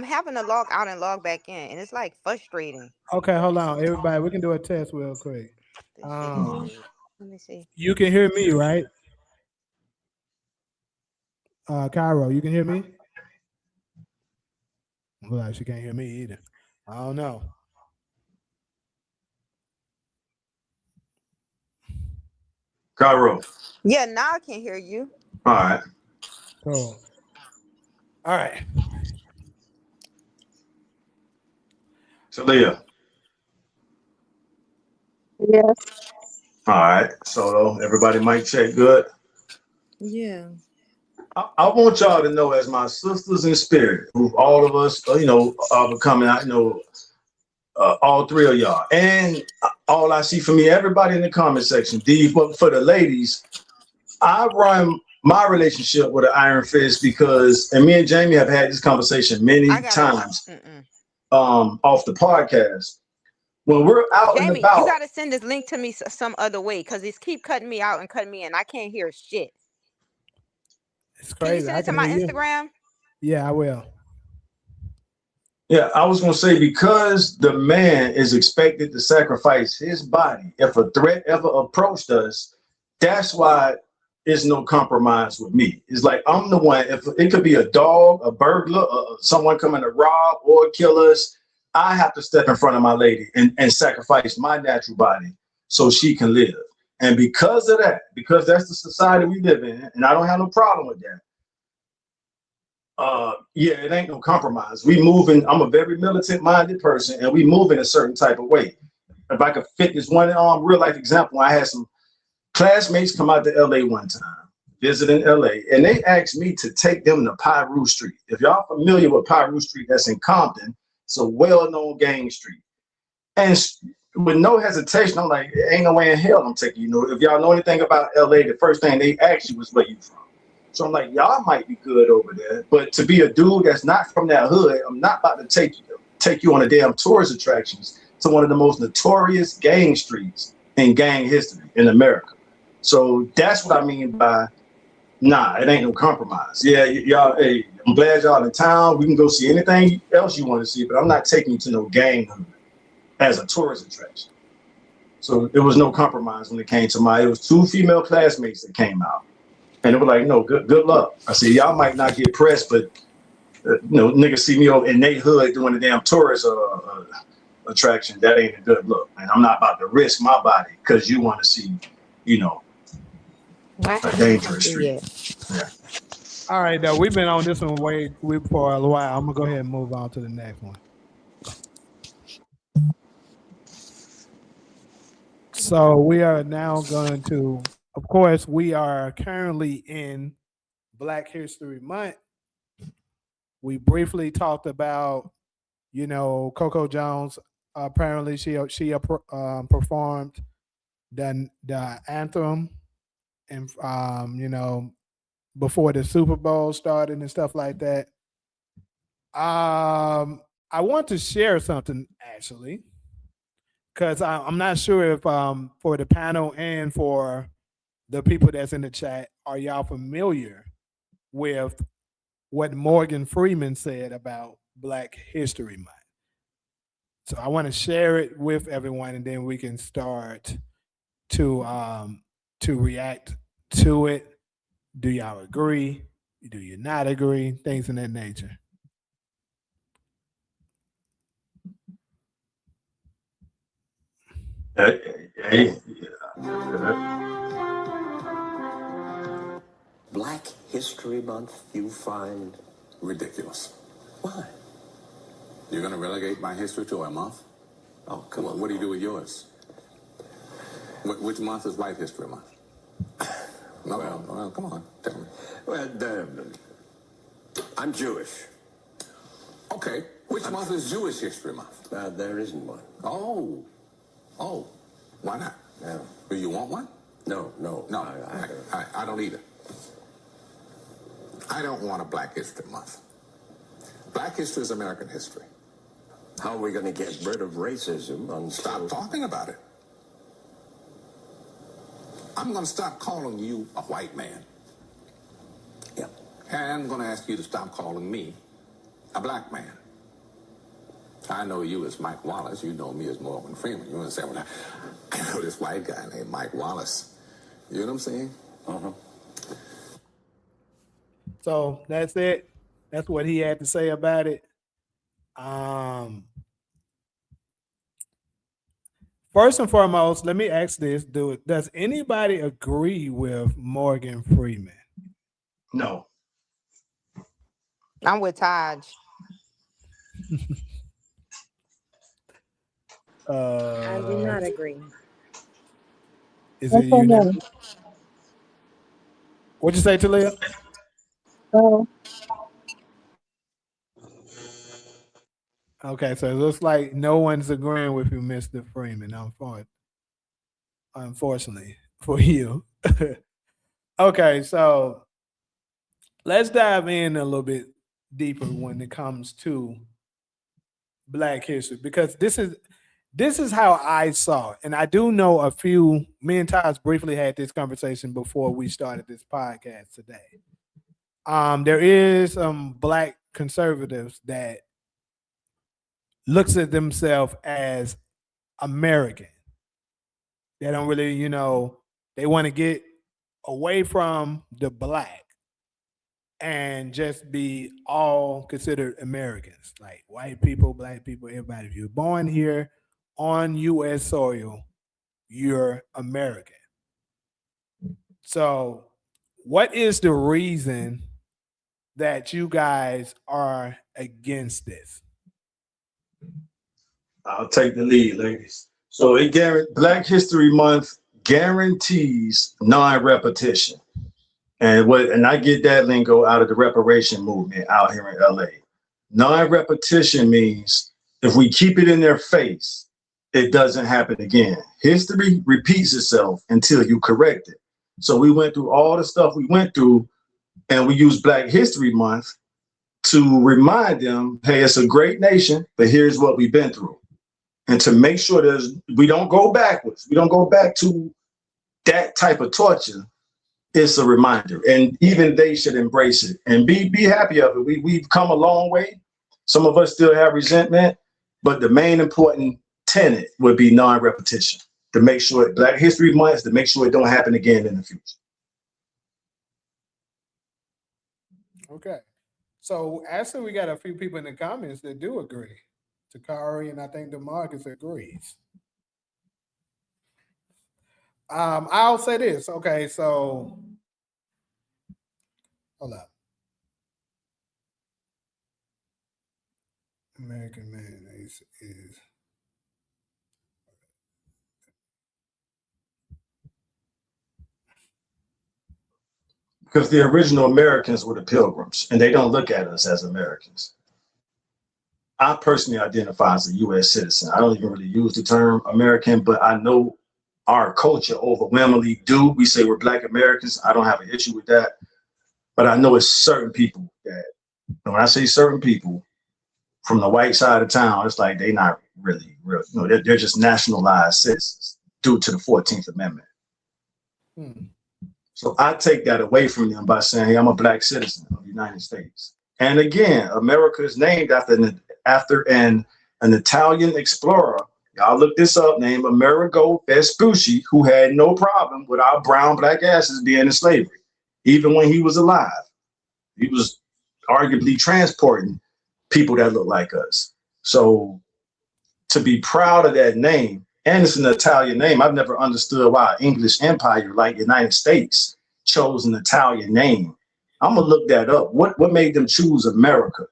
having to log out and log back in, and it's like frustrating. Okay, hold on, everybody. We can do a test real quick. This shit is Um, weird. Let me see. you can hear me, right? Cairo, you can hear me? Well, she can't hear me either. I don't know. Cairo. Yeah, now I can hear you. All right. Cool. All right. Talia. Yes. All right. So everybody mic check good. Yeah. I want y'all to know, as my sisters in spirit, who all of us, are becoming, all three of y'all, and all I see for me, everybody in the comment section. But for the ladies, I run my relationship with an iron fist because, and me and Jamie have had this conversation I many gotta. times, Mm-mm. off the podcast. When we're out and Jamie, you about, gotta send this link to me some other way, cause it's keep cutting me out and cutting me in. I can't hear shit. It's Can you crazy. send I it to can my hear you. Instagram? Yeah, I will. yeah, I was gonna say, because the man is expected to sacrifice his body if a threat ever approached us, that's why there's no compromise with me. It's like I'm the one. If it could be a dog, a burglar, someone coming to rob or kill us, I have to step in front of my lady and sacrifice my natural body so she can live. And because of that, because that's the society we live in, and I don't have no problem with that. Yeah, it ain't no compromise. We moving. I'm a very militant minded person, and we move in a certain type of way. If I could fit this one real life example, I had some classmates come out to LA one time, visiting LA, and they asked me to take them to Pyru Street. If y'all familiar with Pyru Street, that's in Compton. It's a well-known gang street. And with no hesitation, I'm like, ain't no way in hell I'm taking you. If y'all know anything about LA, the first thing they asked you was where you from. So I'm like, y'all might be good over there, but to be a dude that's not from that hood, I'm not about to take you on a damn tourist attractions to one of the most notorious gang streets in gang history in America. So that's what I mean by, nah, it ain't no compromise. Yeah, y'all, hey, I'm glad y'all in town. We can go see anything else you want to see, but I'm not taking you to no gang hood as a tourist attraction. So there was no compromise when it came to it was two female classmates that came out. And they were like, no, good luck. I said, y'all might not get pressed, but niggas see me over in they hood doing the damn tourist attraction. That ain't a good look. And I'm not about to risk my body because you want to see, you know, Why a haven't I sent dangerous you street. yet? Yeah. All right, though. We've been on this one for a while. I'm gonna go ahead and move on to the next one. So we are now going to, of course, we are currently in Black History Month. We briefly talked about, Coco Jones. Apparently, she performed the anthem, and before the Super Bowl started and stuff like that. I want to share something actually, because I'm not sure if for the panel and for the people that's in the chat, are y'all familiar with what Morgan Freeman said about Black History Month? So I want to share it with everyone, and then we can start to react to it. Do y'all agree? Do you not agree? Things in that nature. Hey. Black History Month you find Ridiculous. why? You're going to relegate my history to a month? Oh, come on. What do you do with yours? Which month is White History Month? No, well, come on, tell me. Well, I'm Jewish. Okay, which month is Jewish History Month? There isn't one. Oh, why not? No. Do you want one? No. No, I don't either. I don't want a Black History Month. Black history is American history. How are we going to get rid of racism? Stop talking about it. I'm going to stop calling you a white man. Yeah. And I'm going to ask you to stop calling me a black man. I know you as Mike Wallace. You know me as Morgan Freeman. You understand what I know this white guy named Mike Wallace. You know what I'm saying? So that's it. That's what he had to say about it. First and foremost, let me ask this: does anybody agree with Morgan Freeman? No. I'm with Taj. I do Uh, not agree. is it Yes or unanimous? no? What'd you say, Talia? Oh, Okay, so it looks like no one's agreeing with you, Mr. Freeman. Unfortunately for you. Okay, so let's dive in a little bit deeper when it comes to Black history because this is how I saw it. And I do know a few, me and Taj briefly had this conversation before we started this podcast today. There is Black conservatives that looks at themselves as American. They don't really, they want to get away from the Black and just be all considered Americans, like white people, Black people, everybody. If you're born here on U.S. soil, you're American. So, what is the reason that you guys are against this? I'll take the lead, ladies. So Black History Month guarantees non-repetition. And I get that lingo out of the reparation movement out here in LA. Non-repetition means if we keep it in their face, it doesn't happen again. History repeats itself until you correct it. So we went through all the stuff we went through, and we use Black History Month to remind them, hey, it's a great nation, but here's what we've been through. And to make sure we don't go backwards, we don't go back to that type of torture. It's a reminder, and even they should embrace it and be happy of it. We've come a long way. Some of us still have resentment, but the main important tenet would be non-repetition to make sure Black History Month is to make sure it don't happen again in the future. Okay. So actually, we got a few people in the comments that do agree. Takari and I think DeMarcus agrees. I'll say this. Okay, so hold up. American mayonnaise is Because the original Americans were the Pilgrims, and they don't look at us as Americans. I personally identify as a U.S. citizen. I don't even really use the term American, but I know our culture overwhelmingly do. We say we're Black Americans. I don't have an issue with that. But I know it's certain people that, and when I say certain people from the white side of town, it's like they're not really real. They're just nationalized citizens due to the 14th Amendment. So I take that away from them by saying, hey, I'm a Black citizen of the United States. And again, America is named after an Italian explorer. Y'all look this up, named Amerigo Vespucci, who had no problem with our brown Black asses being in slavery, even when he was alive. He was arguably transporting people that look like us. So to be proud of that name, and it's an Italian name, I've never understood why English empire like United States chose an Italian name. I'm gonna look that up. What made them choose America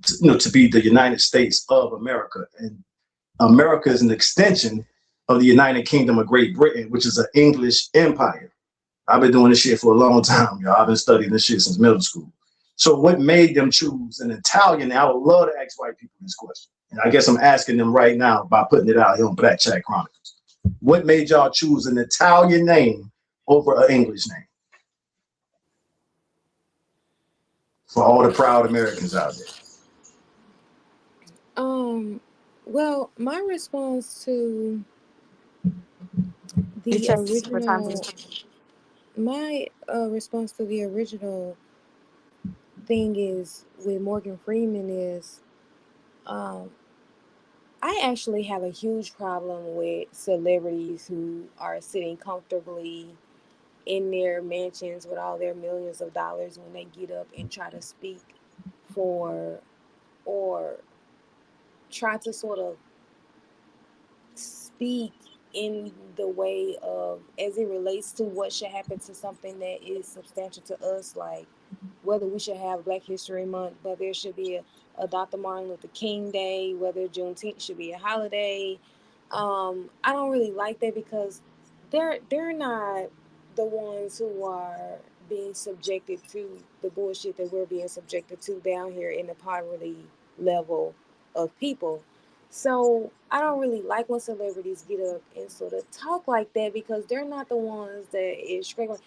to be the United States of America? And America is an extension of the United Kingdom of Great Britain, which is an English empire. I've been doing this shit for a long time, y'all. I've been studying this shit since middle school. So what made them choose an Italian? I would love to ask white people this question. And I guess I'm asking them right now by putting it out here on Black Chat Chronicles. What made y'all choose an Italian name over an English name? For all the proud Americans out there. Well, my response to You the checked this several times. original thing is with Morgan Freeman is I actually have a huge problem with celebrities who are sitting comfortably in their mansions with all their millions of dollars when they get up and try to speak for or try to sort of speak in the way of as it relates to what should happen to something that is substantial to us, like whether we should have Black History Month, whether there should be a Dr. Martin Luther King Day, whether Juneteenth should be a holiday. I don't really like that because they're not the ones who are being subjected to the bullshit that we're being subjected to down here in the poverty level of people. So I don't really like when celebrities get up and sort of talk like that because they're not the ones that is struggling.